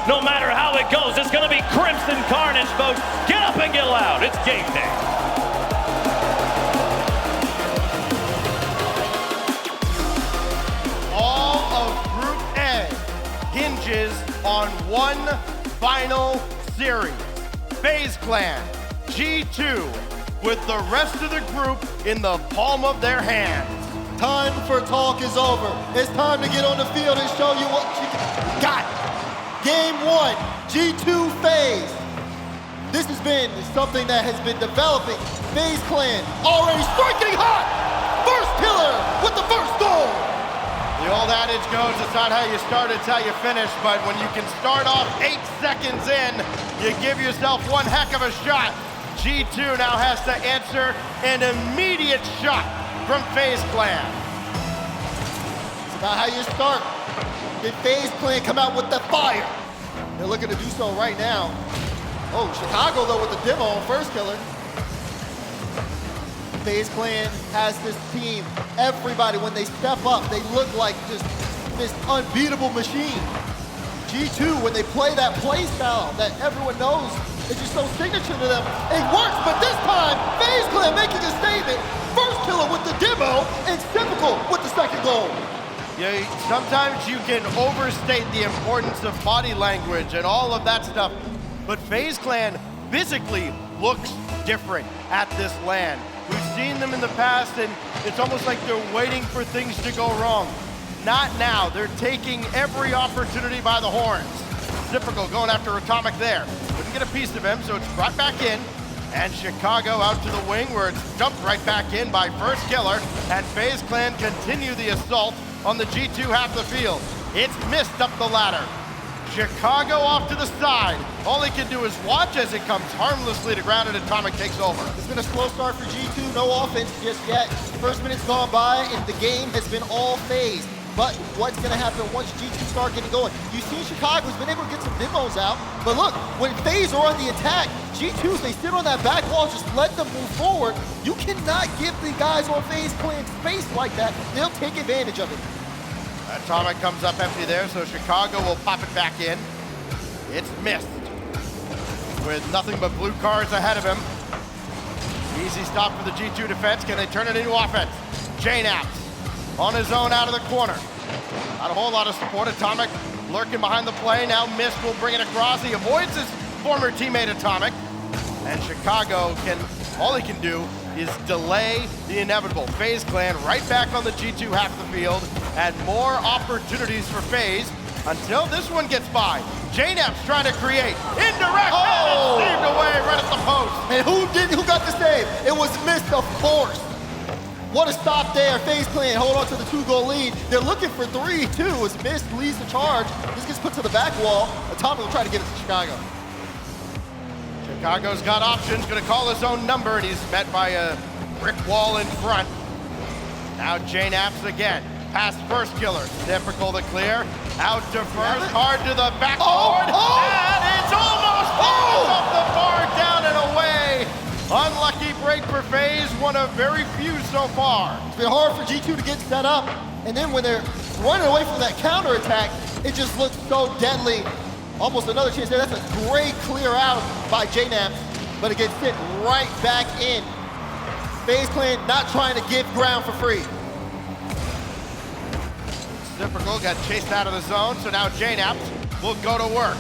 No matter how it goes, it's gonna be Crimson Carnage, folks. Get up and get loud, it's game day. All of Group A hinges on one final series. FaZe Clan, G2, with the rest of the group in the palm of their hands. Time for talk is over. It's time to get on the field and show you what you got. Game 1, G2 FaZe. This has been something that has been developing. FaZe Clan already striking hot. First killer with the first goal. The old adage goes, it's not how you start, it's how you finish, but when you can start off 8 seconds in, you give yourself one heck of a shot. G2 now has to answer an immediate shot from FaZe Clan. It's about how you start. Did FaZe Clan come out with the fire? They're looking to do so right now. Oh, Chicago though with the demo on first killer. FaZe Clan has this team. Everybody, when they step up, they look like just this unbeatable machine. G2, when they play that play style that everyone knows, it's just so signature to them. It works, but this time, FaZe Clan making a statement. First killer with the demo, and Typical with the second goal. Yeah, sometimes you can overstate the importance of body language and all of that stuff, but FaZe Clan physically looks different at this LAN. We've seen them in the past, and it's almost like they're waiting for things to go wrong. Not now. They're taking every opportunity by the horns. Typical going after Atomic there. Couldn't get a piece of him, so it's brought back in. And Chicago out to the wing, where it's jumped right back in by first killer. And FaZe Clan continue the assault on the G2 half the field. It's missed up the ladder. Chicago off to the side. All he can do is watch as it comes harmlessly to ground, and Atomic takes over. It's been a slow start for G2, no offense just yet. First minute's gone by, and the game has been all FaZe. But what's gonna happen once G2 start getting going? You've seen Chicago's been able to get some demos out, but look, when FaZe are on the attack, G2s, they sit on that back wall, just let them move forward. You cannot give the guys on FaZe Clan space like that. They'll take advantage of it. Atomic comes up empty there, so Chicago will pop it back in. It's missed. With nothing but blue cars ahead of him. Easy stop for the G2 defense. Can they turn it into offense? J-Naps on his own out of the corner. Not a whole lot of support. Atomic lurking behind the play. Now Mist will bring it across. He avoids his former teammate Atomic. And Chicago all he can do is delay the inevitable. FaZe Clan right back on the G2 half of the field, and more opportunities for FaZe until this one gets by. J-Naps trying to create. Indirect, and it's saved away right at the post. And who got the save? It was Mist, of course. What a stop there. FaZe Clan hold on to the 2-goal lead. They're looking for 3, too, as Mist leads the charge. This gets put to the back wall. Atomic will try to get it to Chicago. Chicago's got options, gonna call his own number, and he's met by a brick wall in front. Now J-Naps again, past first killer. Typical the clear, out to first, hard to the backboard, and it's almost off the bar, down and away. Unlucky break for FaZe, one of very few so far. It's been hard for G2 to get set up, and then when they're running away from that counterattack, it just looks so deadly. Almost another chance there. That's a great clear out by J-Naps, but it gets hit right back in. FaZe Clan not trying to give ground for free. Typical got chased out of the zone, so now J-Naps will go to work.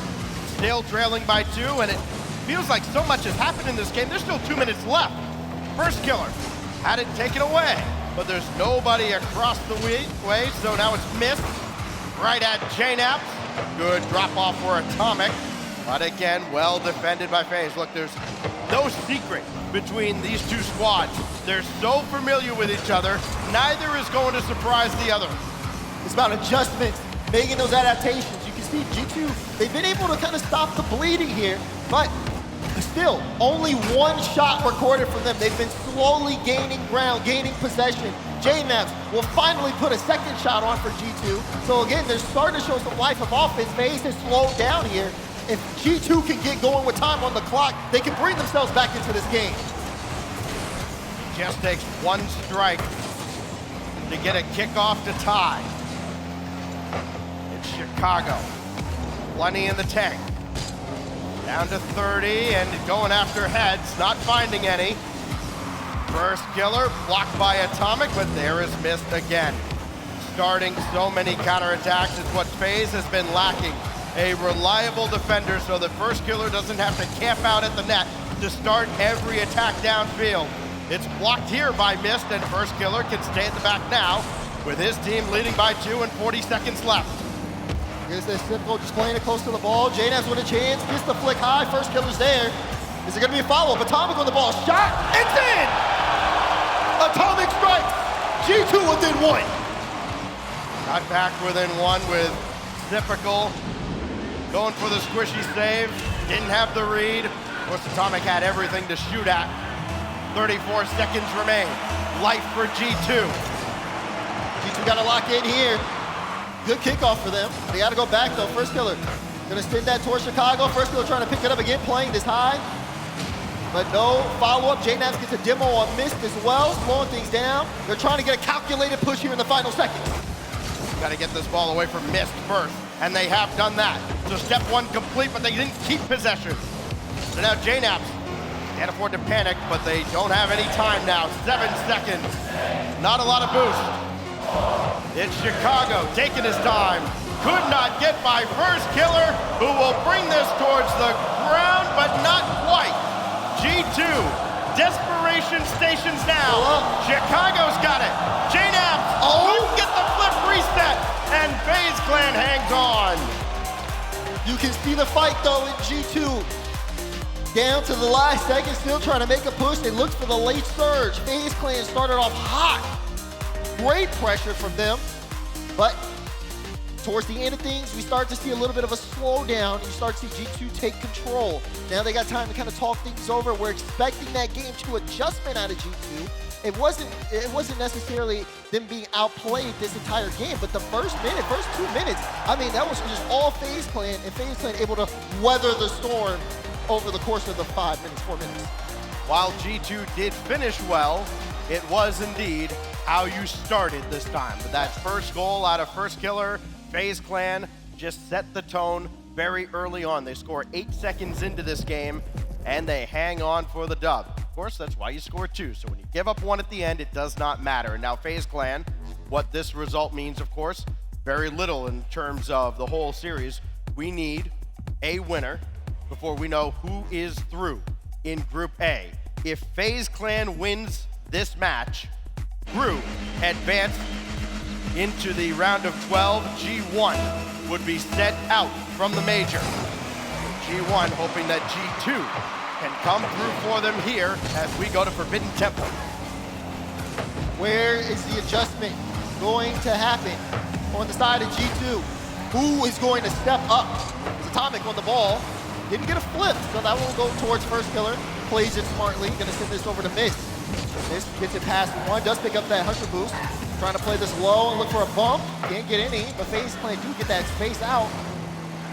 Still trailing by 2, and it feels like so much has happened in this game. There's still 2 minutes left. First killer had it taken away, but there's nobody across the way, so now it's missed right at J-Naps. Good drop off for Atomic, but again, well defended by FaZe. Look, there's no secret between these two squads. They're so familiar with each other, neither is going to surprise the other. It's about adjustments, making those adaptations. You can see G2, they've been able to kind of stop the bleeding here, but still, only 1 shot recorded from them. They've been slowly gaining ground, gaining possession. J-Naps will finally put a second shot on for G2. So again, they're starting to show some life of offense. FaZe has slowed down here. If G2 can get going with time on the clock, they can bring themselves back into this game. Just takes 1 strike to get a kickoff to tie. It's Chicago. plenty in the tank. Down to 30 and going after heads, not finding any. First killer blocked by Atomic, but there is missed again. Starting so many counterattacks is what FaZe has been lacking. A reliable defender so that first killer doesn't have to camp out at the net to start every attack downfield. It's blocked here by Mist, and first killer can stay at the back now with his team leading by 2 and 40 seconds left. Here's this Simple just playing it close to the ball. JNAP's with a chance, gets the flick high, first killer's there. Is it gonna be a follow-up? Atomic on the ball, shot, it's in! Atomic strikes, G2 within 1. Got back within 1 with Typical going for the squishy save, didn't have the read. Of course, Atomic had everything to shoot at. 34 seconds remain. Life for G2. G2 got to lock in here. Good kickoff for them. They got to go back though. First killer gonna send that towards Chicago. First killer trying to pick it up again, playing this high. But no follow-up. JNAPS gets a demo on Mist as well, slowing things down. They're trying to get a calculated push here in the final seconds. Got to get this ball away from Mist first, and they have done that. So step 1 complete, but they didn't keep possession. So now JNAPS can't afford to panic, but they don't have any time now. 7 seconds. Not a lot of boost. It's Chicago taking his time. Could not get by first killer, who will bring this towards the ground, but not quite. G2, desperation stations now. Chicago's got it. JNAPS couldn't get the flip reset, and FaZe Clan hangs on. You can see the fight though in G2. Down to the last second, still trying to make a push. They looked for the late surge. FaZe Clan started off hot. Great pressure from them, but towards the end of things, we start to see a little bit of a slowdown. You start to see G2 take control. Now they got time to kind of talk things over. We're expecting that game 2 adjustment out of G2. It wasn't necessarily them being outplayed this entire game, but the first 2 minutes, I mean, that was just all FaZe Clan, and FaZe Clan able to weather the storm over the course of the 4 minutes. While G2 did finish well, it was indeed how you started this time. But that first goal out of first killer, FaZe Clan just set the tone very early on. They score 8 seconds into this game, and they hang on for the dub. Of course, that's why you score 2. So when you give up 1 at the end, it does not matter. And now FaZe Clan, what this result means, of course, very little in terms of the whole series. We need a winner before we know who is through in Group A. If FaZe Clan wins this match, Brew advanced into the round of 12. G1 would be set out from the major. G1 hoping that G2 can come through for them here as we go to Forbidden Temple. Where is the adjustment going to happen on the side of G2? Who is going to step up? It's Atomic on the ball. Didn't get a flip, so that will go towards first killer. Plays it smartly, gonna send this over to Mist. Mist gets it past 1, does pick up that Hunter boost. Trying to play this low and look for a bump. Can't get any, but FaZe Clan do get that space out.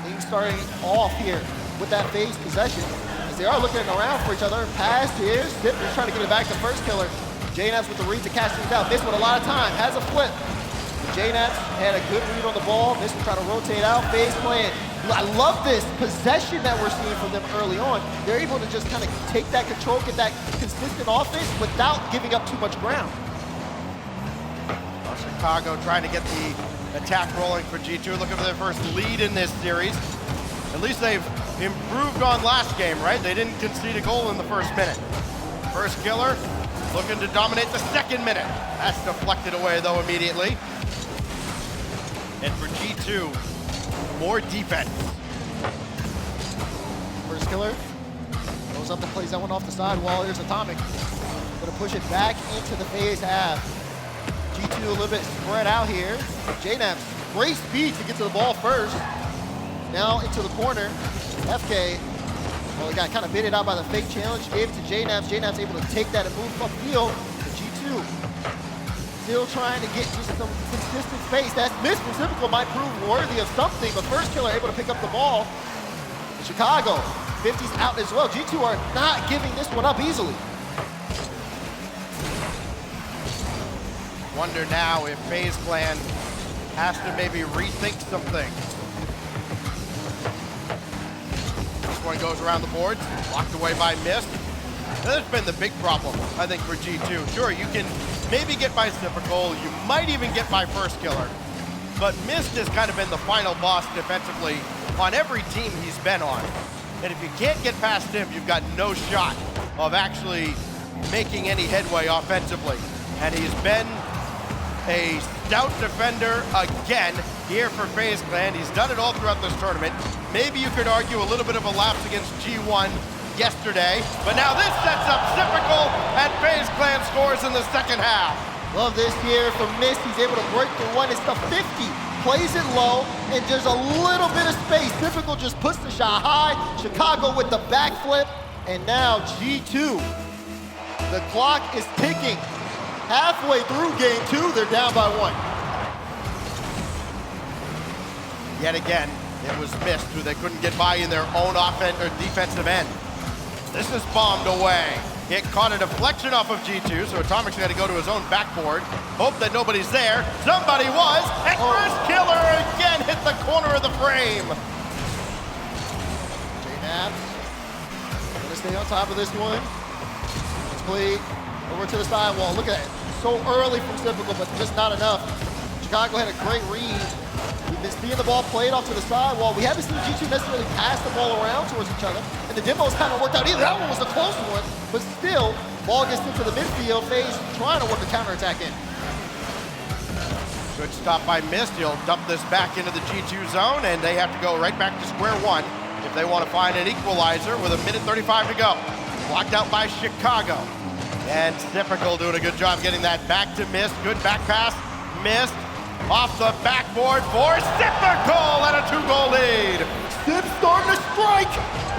Things starting off here with that FaZe possession, as they are looking around for each other. Pass here, Sipper's trying to get it back to first killer. JNAPS with the read to catch things out. Mist with a lot of time, has a flip. JNAPS had a good read on the ball. Mist will try to rotate out. FaZe Clan, I love this possession that we're seeing from them early on. They're able to just kind of take that control, get that consistent offense without giving up too much ground. Well, Chicago trying to get the attack rolling for G2, looking for their first lead in this series. At least they've improved on last game, right? They didn't concede a goal in the first minute. First killer looking to dominate the second minute. That's deflected away though immediately. And for G2, more defense. First killer goes up and plays that one off the sidewall. Here's Atomic. Gonna push it back into the FaZe half. G2 a little bit spread out here. JNAPS, great speed to get to the ball first. Now into the corner. FK, well, he got kind of baited out by the fake challenge. Gave it to JNAPS. JNAPS able to take that and move upfield. G2 still trying to get just some consistent space. That miss from Typical might prove worthy of something, but first killer able to pick up the ball. Chicago, 50's out as well. G2 are not giving this one up easily. Wonder now if FaZe Clan has to maybe rethink some things. one goes around the boards, blocked away by Mist. That's been the big problem, I think, for G2. Sure, you can maybe get by Typical, you might even get by First Killer, but Mist has kind of been the final boss defensively on every team he's been on. And if you can't get past him, you've got no shot of actually making any headway offensively. And he's been a stout defender again here for FaZe Clan. He's done it all throughout this tournament. Maybe you could argue a little bit of a lapse against G1 yesterday, but now this sets up Typical, and FaZe Clan scores in the second half. Love this here from Mist. He's able to break through one. It's the 50. Plays it low, and there's a little bit of space. Typical just puts the shot high. Chicago with the backflip, and now G2. The clock is ticking. Halfway through game 2, they're down by 1. Yet again, it was Mist who they couldn't get by in their own offense or defensive end. This is bombed away. It caught a deflection off of G2, so Atomic's got to go to his own backboard. Hope that nobody's there. Somebody was, and First Killer again hit the corner of the frame. J-Naps, gonna stay on top of this one. Let's play over to the sidewall. Look at it, so early from Typical, but just not enough. Chicago had a great read. We've been seeing the ball played off to the sidewall. We haven't seen G2 necessarily pass the ball around towards each other, and the demos haven't worked out either. That one was a close one, but still, ball gets into the midfield. FaZe trying to work a counterattack in. Good stop by Mist. He'll dump this back into the G2 zone, and they have to go right back to square one if they want to find an equalizer with 1:35 to go. Blocked out by Chicago. And Typical doing a good job getting that back to Mist. Good back pass. Mist off the backboard for Typical and a 2-goal lead. Sip starting to strike,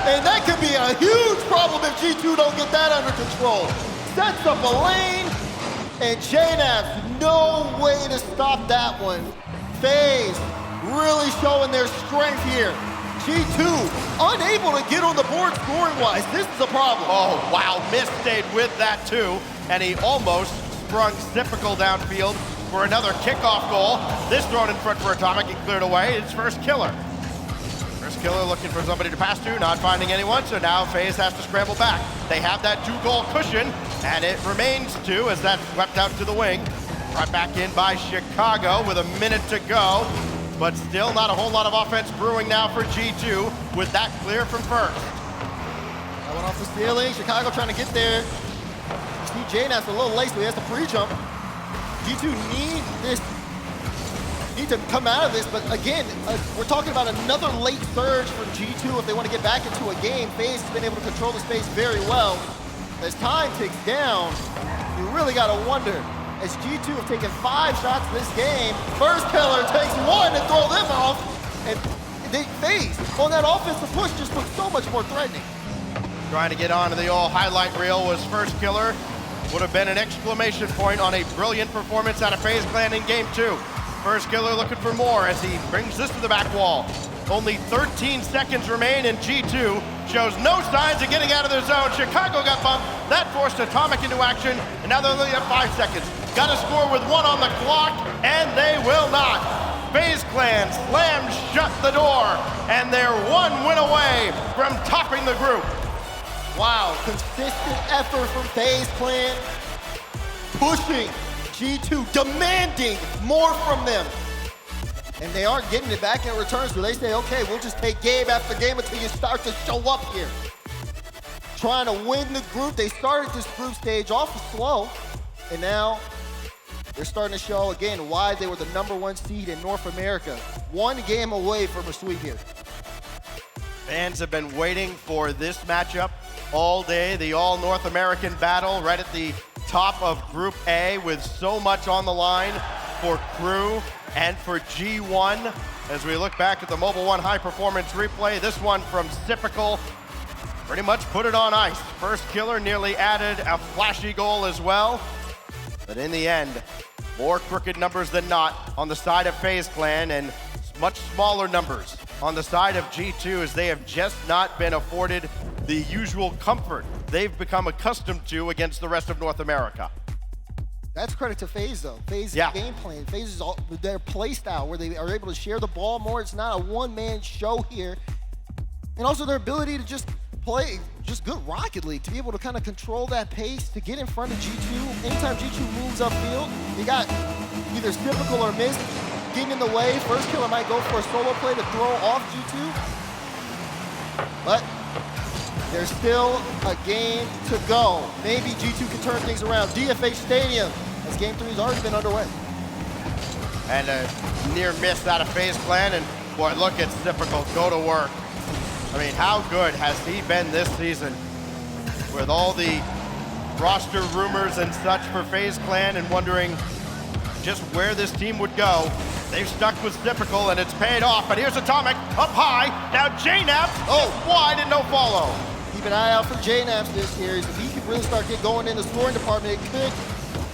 and that could be a huge problem if G2 don't get that under control. Sets up a lane, and J-Naps, no way to stop that one. FaZe really showing their strength here. G2 unable to get on the board scoring-wise. This is a problem. Oh, wow, Mist stayed with that too, and he almost sprung Typical downfield for another kickoff goal. This thrown in front for Atomic and cleared away. It's First Killer. First Killer looking for somebody to pass to, not finding anyone, so now FaZe has to scramble back. They have that 2-goal cushion, and it remains 2 as that's swept out to the wing. Brought back in by Chicago with a minute to go, but still not a whole lot of offense brewing now for G2 with that clear from First. That went off the ceiling. Chicago trying to get there. You see J-Naps a little late, so he has to pre-jump. G2 need to come out of this, but again, we're talking about another late surge from G2 if they want to get back into a game. FaZe has been able to control the space very well. As time ticks down, you really got to wonder, as G2 have taken 5 shots this game, First Killer takes 1 and throw them off, and FaZe on that offensive push just looks so much more threatening. Trying to get onto the old highlight reel was First Killer. Would have been an exclamation point on a brilliant performance out of FaZe Clan in game 2. First Killer looking for more as he brings this to the back wall. Only 13 seconds remain, and G2 shows no signs of getting out of their zone. Chicago got bumped. That forced Atomic into action, and now they're only at 5 seconds. Got to score with 1 on the clock, and they will not. FaZe Clan slams shut the door, and they're 1 win away from topping the group. Wow, consistent effort from FaZe Clan, pushing G2, demanding more from them. And they aren't getting it back in return, so they say, okay, we'll just take game after game until you start to show up here. Trying to win the group. They started this group stage off slow, and now they're starting to show again why they were the #1 seed in North America. 1 game away from a sweep here. Fans have been waiting for this matchup all day, the all North American battle right at the top of Group A with so much on the line for Crew and for G1. As we look back at the Mobile One high performance replay, this one from Typical pretty much put it on ice. First Killer nearly added a flashy goal as well. But in the end, more crooked numbers than not on the side of FaZe Clan and much smaller numbers on the side of G2 as they have just not been afforded the usual comfort they've become accustomed to against the rest of North America. That's credit to FaZe though. FaZe's game plan, FaZe's their play style where they are able to share the ball more. It's not a one-man show here. and also their ability to just play just good Rocket League, to be able to kind of control that pace, to get in front of G2. Anytime G2 moves upfield, you got either Typical or Mist getting in the way. First Killer might go for a solo play to throw off G2. But there's still a game to go. Maybe G2 can turn things around. DFH Stadium, as Game 3 has already been underway. And a near miss out of FaZe Clan, and boy, look, it's difficult. Go to work. I mean, how good has he been this season with all the roster rumors and such for FaZe Clan and wondering just where this team would go. They've stuck with Typical and it's paid off, but here's Atomic up high. Now JNaps wide and no follow. Keep an eye out for JNaps this series. If he could really start going in the scoring department, it could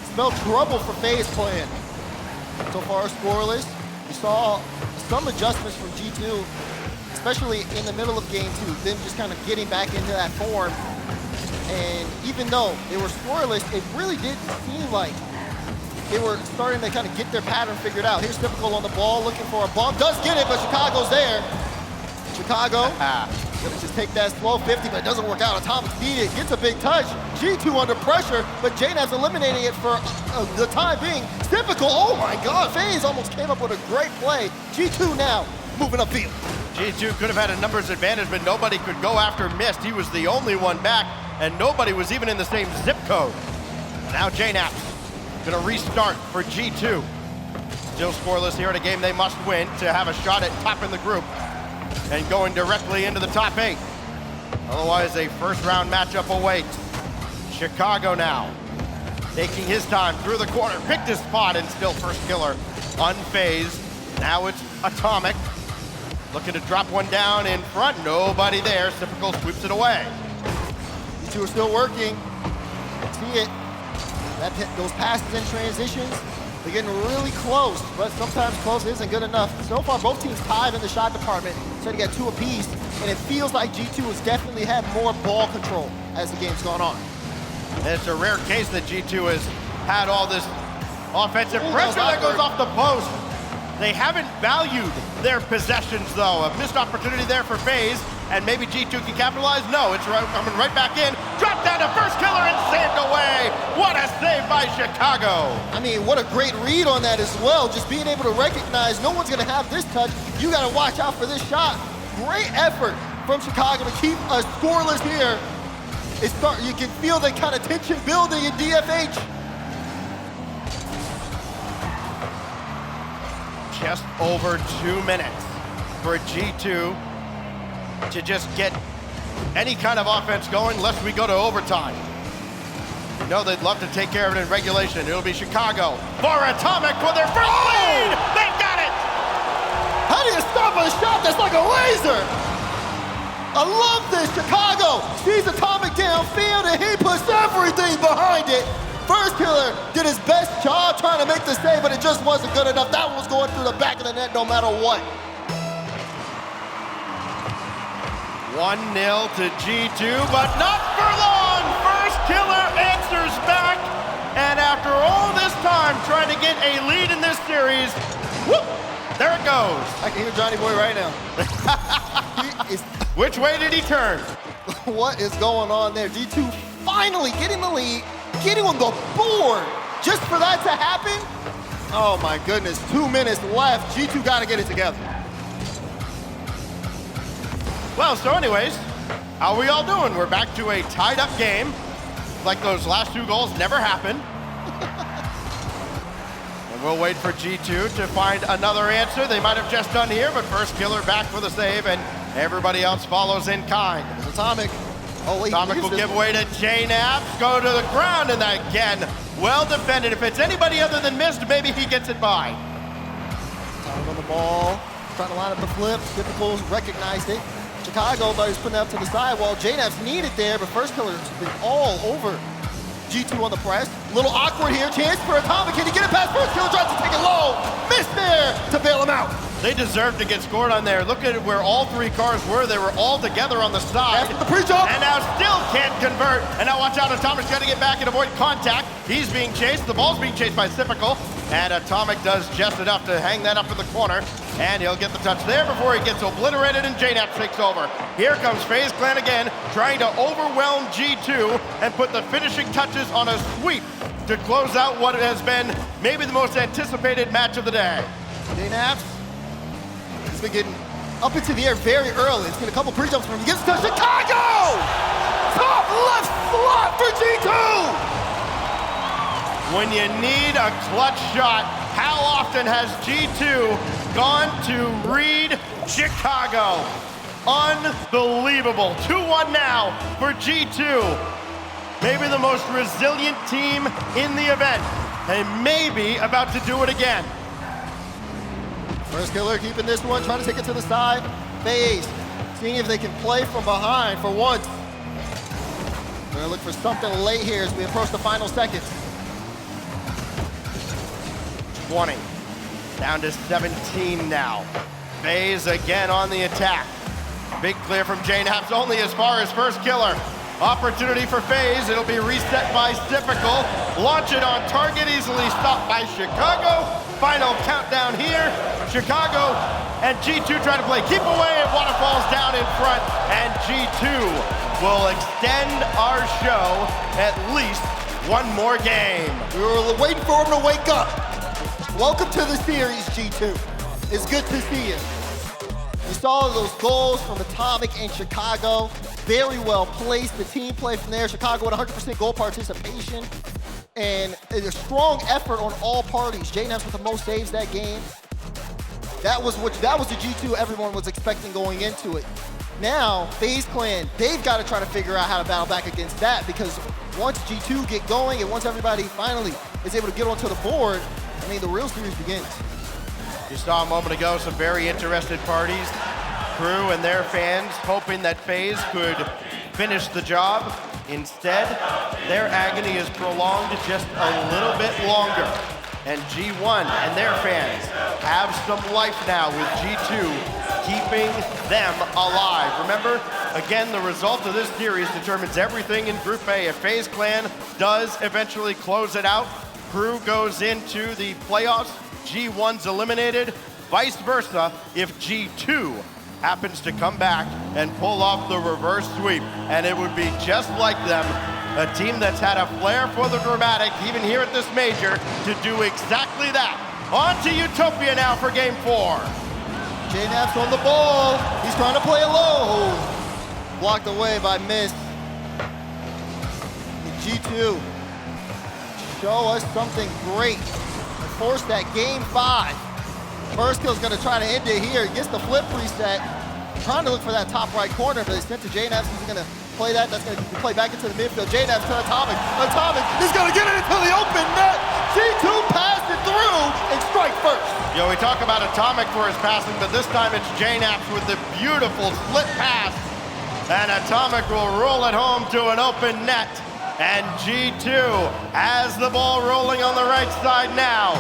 spell trouble for FaZe Clan. So far scoreless. We saw some adjustments from G2, especially in the middle of game 2, them just kind of getting back into that form. And even though they were scoreless, it really did seem like they were starting to kind of get their pattern figured out. Here's Typical on the ball, looking for a bump. Does get it, but Chicago's there. Chicago gonna just take that slow 50, but it doesn't work out. Atomic beat it, gets a big touch. G2 under pressure, but JNaps eliminating it for the time being. Typical, oh my God, FaZe almost came up with a great play. G2 now moving upfield. G2 could have had a numbers advantage, but nobody could go after Mist. He was the only one back, and nobody was even in the same zip code. Now JNaps gonna restart for G2. Still scoreless here in a game they must win to have a shot at topping the group and going directly into the top 8. Otherwise, a first round matchup awaits. Chicago now taking his time through the corner, picked his spot, and still first killer unfazed. Now it's Atomic looking to drop one down in front. Nobody there. Typical sweeps it away. These two are still working. See it. Those passes and transitions, they're getting really close, but sometimes close isn't good enough. So far, both teams tied in the shot department, so they got 2 apiece, and it feels like G2 has definitely had more ball control as the game's gone on. And it's a rare case that G2 has had all this offensive pressure that goes off the post. They haven't valued their possessions, though. A missed opportunity there for FaZe, and maybe G2 can capitalize. No, it's coming right back in. Drop down to first killer and saved away. What a save by Chicago. I mean, what a great read on that as well. Just being able to recognize no one's gonna have this touch. You gotta watch out for this shot. Great effort from Chicago to keep us scoreless here. You can feel the kind of tension building in DFH. Just over 2 minutes for G2 to just get any kind of offense going, lest we go to overtime. You know they'd love to take care of it in regulation. It'll be Chicago for Atomic for their first lead. They got it. How do you stop a shot that's like a laser? I love this. Chicago sees Atomic downfield and he puts everything behind it. First killer did his best job trying to make the save, but it just wasn't good enough. That one was going through the back of the net no matter what. 1-0 to G2, but not for long. First killer answers back, and after all this time trying to get a lead in this series, whoop, there it goes. I can hear Johnny Boy right now. Which way did he turn? What is going on there? G2 finally getting the lead, getting on the board. Just for that to happen? Oh my goodness, 2 minutes left. G2 gotta get it together. Well, so anyways, how are we all doing? We're back to a tied up game. Like those last 2 goals never happened. And we'll wait for G2 to find another answer. They might have just done here, but first killer back for the save, and everybody else follows in kind. Atomic. Oh, wait, Atomic will give way to JNaps, go to the ground, and again, well defended. If it's anybody other than Mist, maybe he gets it by. Atomic on the ball, trying to line up the flip. Typical recognized it. Chicago thought he was putting it up to the side wall. JNaps needed there, but first killer's been all over G2 on the press. A little awkward here. Chance for Atomic. Can he get it past first killer? Tries to take it low. Missed there to bail him out. They deserve to get scored on there. Look at where all 3 cars were. They were all together on the side. After the pre-jump. And now still can't convert. And now watch out, Atomic's got to get back and avoid contact. He's being chased. The ball's being chased by Typical. And Atomic does just enough to hang that up in the corner. And he'll get the touch there before he gets obliterated, and JNAP takes over. Here comes FaZe Clan again, trying to overwhelm G2 and put the finishing touches on a sweep to close out what has been maybe the most anticipated match of the day. JNAP, he's been getting up into the air very early. It's been a couple pre-jumps from him. He gets to Chicago! Top left slot for G2! When you need a clutch shot, how often has G2 gone to read Chicago? Unbelievable. 2-1 now for G2. Maybe the most resilient team in the event. They may be about to do it again. First killer keeping this one, trying to take it to the side. FaZe, seeing if they can play from behind for once. We're gonna look for something late here as we approach the final seconds. 20, down to 17 now. FaZe again on the attack. Big clear from JNAP's only as far as first killer. Opportunity for FaZe, it'll be reset by Typical. Launch it on target, easily stopped by Chicago. Final countdown here. Chicago and G2 try to play keep away, and Waterfall's down in front, and G2 will extend our show at least one more game. We were waiting for him to wake up. Welcome to the series, G2. It's good to see you. We saw those goals from Atomic and Chicago. Very well placed. The team play from there. Chicago with 100% goal participation. And a strong effort on all parties. JNAP's with the most saves that game. That was the G2 everyone was expecting going into it. Now, FaZe Clan, they've got to try to figure out how to battle back against that, because once G2 get going and once everybody finally is able to get onto the board, I mean, the real series begins. You saw a moment ago some very interested parties. Crew and their fans hoping that FaZe could finish the job. Instead, their agony is prolonged just a little bit longer. And G1 and their fans have some life now with G2 keeping them alive. Remember, again, the result of this series determines everything in Group A. If FaZe Clan does eventually close it out, Crew goes into the playoffs, G1's eliminated, vice versa if G2 happens to come back and pull off the reverse sweep. And it would be just like them, a team that's had a flair for the dramatic, even here at this major, to do exactly that. On to Utopia now for game 4. JNAP's on the ball. He's trying to play it low. Blocked away by Mist. G2, show us something great. And force that game 5. First kill's gonna try to end it here. He gets the flip reset. Trying to look for that top right corner, but it's sent to JNAP. He's gonna play that. That's gonna play back into the midfield. JNAP's to Atomic. Atomic is gonna get it into the open net. G2 passed it through and strike first. Yo, we talk about Atomic for his passing, but this time it's JNAP with the beautiful split pass. And Atomic will roll it home to an open net. And G2 has the ball rolling on the right side now.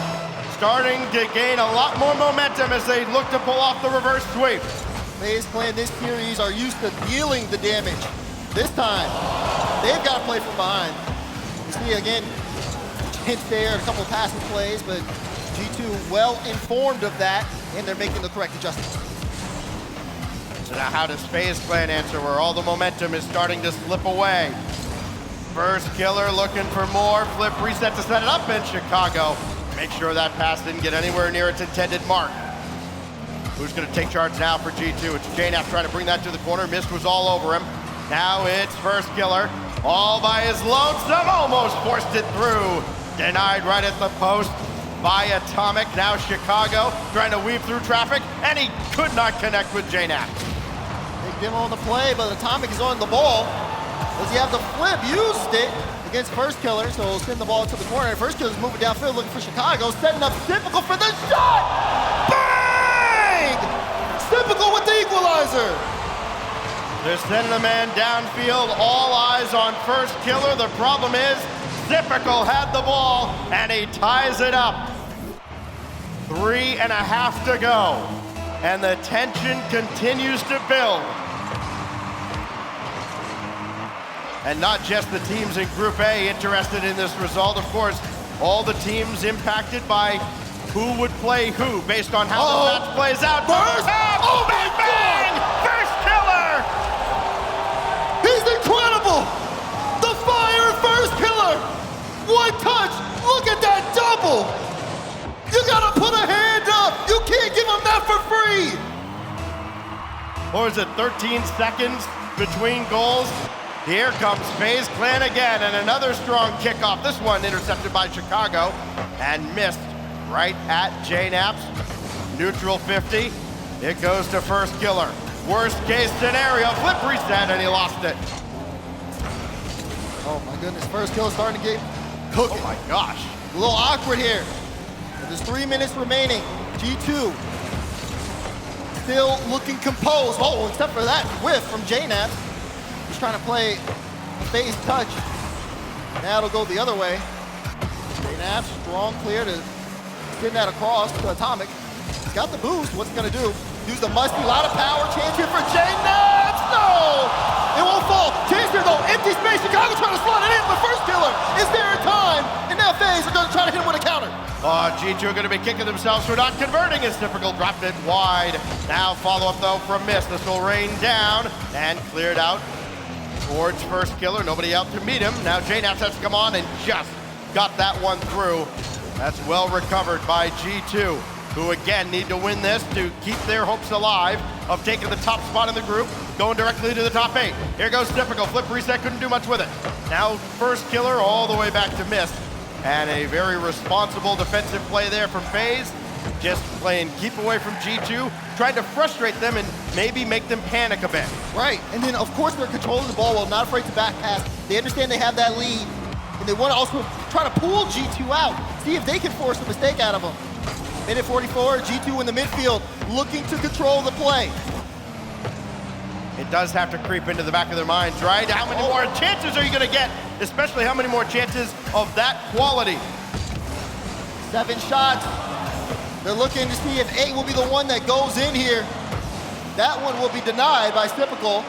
Starting to gain a lot more momentum as they look to pull off the reverse sweep. FaZe Clan this series are used to dealing the damage. This time, they've got to play from behind. You see again, hints there, a couple of passing plays, but G2 well informed of that, and they're making the correct adjustments. So now how does FaZe Clan answer where all the momentum is starting to slip away? First killer looking for more, flip reset to set it up in Chicago. Make sure that pass didn't get anywhere near its intended mark. Who's gonna take charge now for G2? It's JNAP trying to bring that to the corner. Mist was all over him. Now it's first killer, all by his lonesome, almost forced it through. Denied right at the post by Atomic. Now Chicago trying to weave through traffic, and he could not connect with JNAP. Big demo on the play, but Atomic is on the ball. Does he have the flip? Used it against First Killer, so he'll send the ball to the corner. First Killer's moving downfield looking for Chicago, setting up Typical for the shot! Bang! Typical with the equalizer! They're sending a man downfield, all eyes on First Killer. The problem is, Typical had the ball, and he ties it up. 3.5 to go, and the tension continues to build. And not just the teams in Group A interested in this result. Of course, all the teams impacted by who would play who based on how the match plays out. First! Oh my Bang! First killer! He's incredible! The fire first killer! One touch! Look at that double! You gotta put a hand up! You can't give him that for free! Or is it 13 seconds between goals? Here comes FaZe Clan again, and another strong kickoff. This one intercepted by Chicago and missed right at JNaps. Neutral 50. It goes to first killer. Worst case scenario, flip reset, and he lost it. Oh my goodness, first kill starting to get cooking. Oh my gosh. A little awkward here. There's 3 minutes remaining. G2 still looking composed. Oh, except for that whiff from JNaps. He's trying to play a FaZe touch. Now it'll go the other way. JNaps, strong clear to send that across to Atomic. He's got the boost. What's he gonna do? Use the musty, lot of power. Chance here for JNaps. No! It won't fall. Chance here though. Empty space. Chicago trying to slot it in, but first killer is there in time. And now FaZe are gonna try to hit him with a counter. G2 are going to be kicking themselves for not converting as typical. Dropped it wide. Now follow-up, though, from Mist. This will rain down and cleared out towards first killer. Nobody out to meet him. Now JNaps has to come on and just got that one through. That's well recovered by G2, who again need to win this to keep their hopes alive of taking the top spot in the group, going directly to the top 8. Here goes typical. Flip reset, couldn't do much with it. Now first killer all the way back to Mist. And a very responsible defensive play there from FaZe. Just playing keep away from G2, trying to frustrate them and maybe make them panic a bit. Right, and then of course they're controlling the ball well, not afraid to back pass. They understand they have that lead, and they want to also try to pull G2 out, see if they can force a mistake out of them. Minute 44, G2 in the midfield, looking to control the play. It does have to creep into the back of their minds, right? How many more chances are you going to get? Especially how many more chances of that quality? 7 shots. They're looking to see if 8 will be the one that goes in here. That one will be denied by Typical.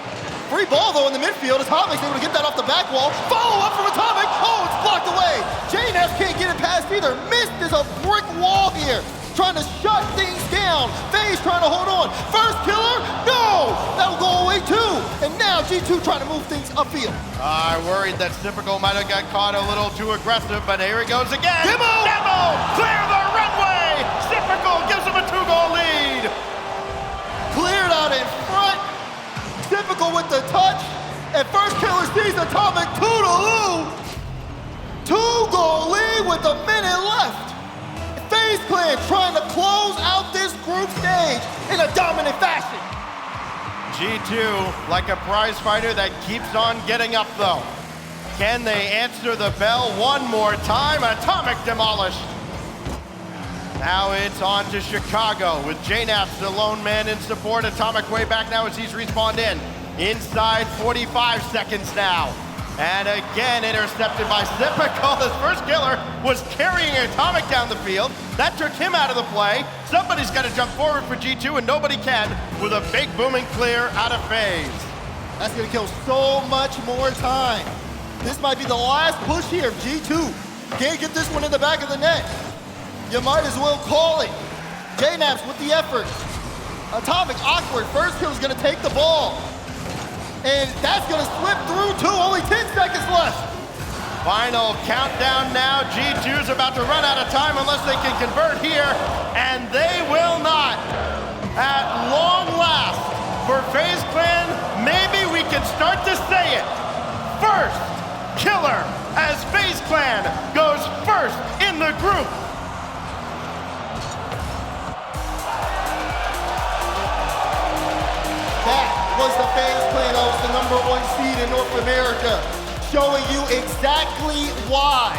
Free ball though in the midfield. Atomic's able to get that off the back wall. Follow up from Atomic. Oh, it's blocked away. JNaps can't get it past either. Mist is a brick wall here, trying to shut things down. FaZe trying to hold on. First killer, no! That'll go away too. And now G2 trying to move things upfield. I worried that Typical might have got caught a little too aggressive, but here he goes again. Demo! Clear the runway! Typical gives him a 2-goal lead. Cleared out in front. Typical with the touch. And first killer sees Atomic toodaloo. 2-goal lead with a minute left. FaZe Clan trying to close out this group stage in a dominant fashion. G2, like a prize fighter that keeps on getting up though. Can they answer the bell one more time? Atomic demolished. Now it's on to Chicago with JNaps, the lone man in support. Atomic way back now as he's respawned in. Inside 45 seconds now. And again intercepted by Typical. His first killer was carrying Atomic down the field. That took him out of the play. Somebody's got to jump forward for G2 and nobody can with a big booming clear out of FaZe. That's gonna kill so much more time. This might be the last push here of G2. Can't get this one in the back of the net. You might as well call it. JNaps with the effort. Atomic awkward. First kill's gonna take the ball. And that's gonna slip through too. Only 10 seconds left. Final countdown now. G2's about to run out of time unless they can convert here. And they will not. At long last, for FaZe Clan, maybe we can start to say it. First killer as FaZe Clan goes first in the group. That was the FaZe Clan that was the #1 seed in North America, showing you exactly why